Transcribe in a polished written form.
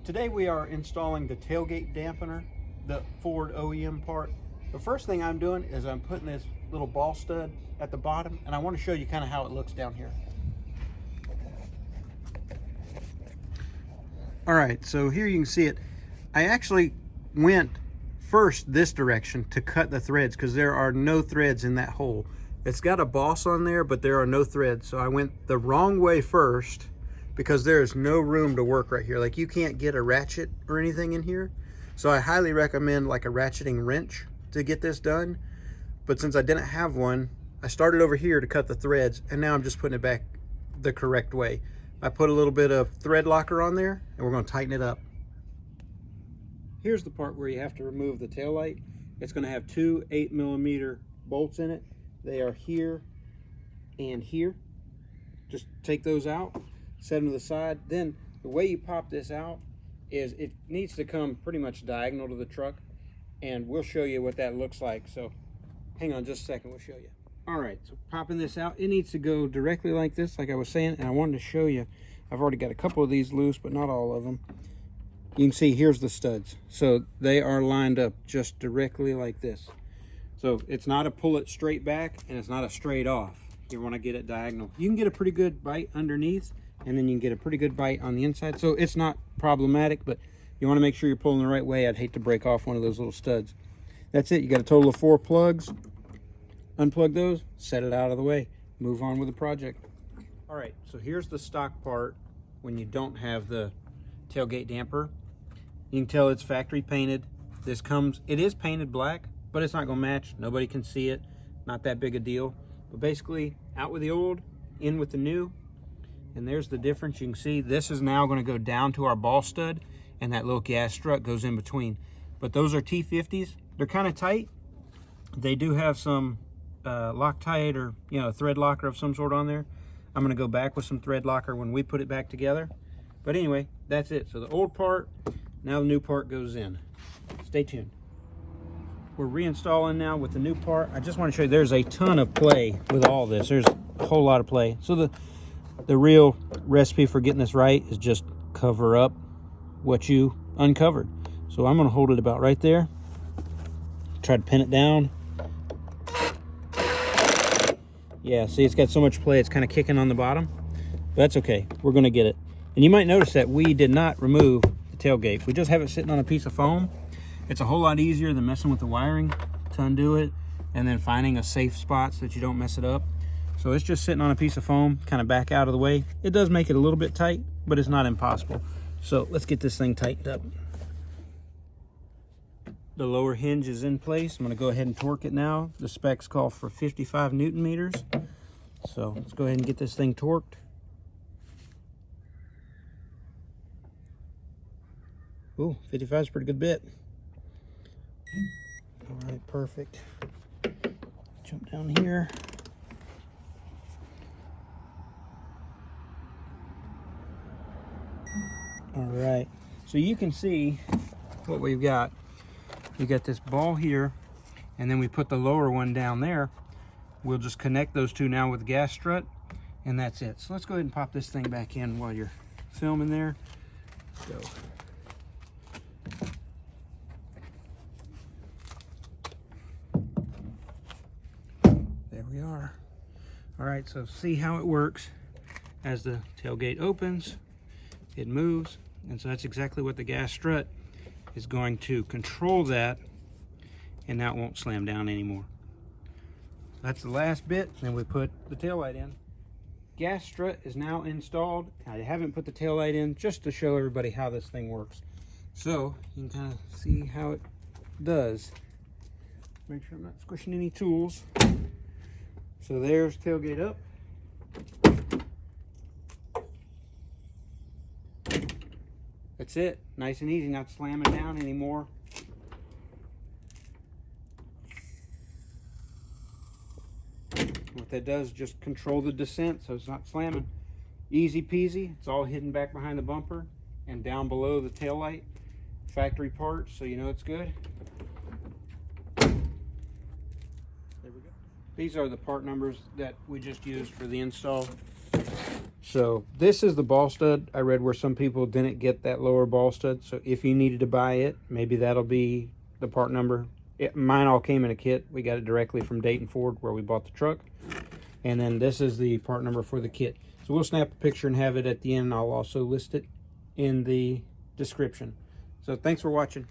Today we are installing the tailgate dampener, the Ford OEM part. The first thing I'm doing is I'm putting this little ball stud at the bottom, and I want to show you kind of how it looks down here. All right, so here you can see it. I actually went first this direction to cut the threads because there are no threads in that hole. It's got a boss on there, but there are no threads. So I went the wrong way first because there is no room to work right here. Like, you can't get a ratchet or anything in here. So I highly recommend like a ratcheting wrench to get this done. But since I didn't have one, I started over here to cut the threads, and now I'm just putting it back the correct way. I put a little bit of thread locker on there, and we're going to tighten it up. Here's the part where you have to remove the tail light. It's going to have two 8mm bolts in it. They are here and here. Just take those out, set them to the side. Then the way you pop this out is it needs to come pretty much diagonal to the truck, and we'll show you what that looks like. So hang on just a second, we'll show you. All right, so popping this out, it needs to go directly like this, like I was saying, and I wanted to show you. I've already got a couple of these loose, but not all of them. You can see here's the studs. So they are lined up just directly like this. So it's not a pull it straight back, and it's not a straight off. You want to get it diagonal. You can get a pretty good bite underneath, and then you can get a pretty good bite on the inside. So it's not problematic, but you want to make sure you're pulling the right way. I'd hate to break off one of those little studs. That's it. You got a total of 4 plugs. Unplug those, set it out of the way, move on with the project. All right, so here's the stock part when you don't have the tailgate damper. You can tell it's factory painted. This comes, it is painted black, but it's not gonna match. Nobody can see it, not that big a deal. But basically, out with the old, in with the new, and there's the difference. You can see this is now gonna go down to our ball stud, and that little gas strut goes in between. But those are T50s. They're kind of tight. They do have some Loctite or thread locker of some sort on there. I'm going to go back with some thread locker when we put it back together. But anyway, that's it. So the old part, now the new part goes in. Stay tuned. We're reinstalling now with the new part. I just want to show you there's a ton of play with all this. There's a whole lot of play. So the real recipe for getting this right is just cover up what you uncovered. So I'm going to hold it about right there. Try to pin it down. Yeah, see, it's got so much play, it's kind of kicking on the bottom. But that's okay, we're gonna get it. And you might notice that we did not remove the tailgate. We just have it sitting on a piece of foam. It's a whole lot easier than messing with the wiring to undo it and then finding a safe spot so that you don't mess it up. So it's just sitting on a piece of foam, kind of back out of the way. It does make it a little bit tight, but it's not impossible. So let's get this thing tightened up. The lower hinge is in place. I'm going to go ahead and torque it now. The specs call for 55 Newton meters. So let's go ahead and get this thing torqued. Ooh, 55 is a pretty good bit. All right, perfect. Jump down here. All right, so you can see what we've got. You got this ball here, and then we put the lower one down there. We'll just connect those two now with the gas strut, and that's it. So let's go ahead and pop this thing back in while you're filming there. Go. There we are. All right, so see how it works. As the tailgate opens, it moves, and so that's exactly what the gas strut is going to control that, and now it won't slam down anymore. That's the last bit, then we put the taillight in. Gas strut is now installed. I haven't put the taillight in just to show everybody how this thing works. So you can kind of see how it does. Make sure I'm not squishing any tools. So there's tailgate up. That's it, nice and easy, not slamming down anymore. What that does is just control the descent so it's not slamming. Easy peasy, it's all hidden back behind the bumper and down below the tail light. Factory parts, so you know it's good. There we go. These are the part numbers that we just used for the install. So this is the ball stud. I read where some people didn't get that lower ball stud. So if you needed to buy it, maybe that'll be the part number. Mine all came in a kit. We got it directly from Dayton Ford where we bought the truck. And then this is the part number for the kit. So we'll snap a picture and have it at the end. I'll also list it in the description. So thanks for watching.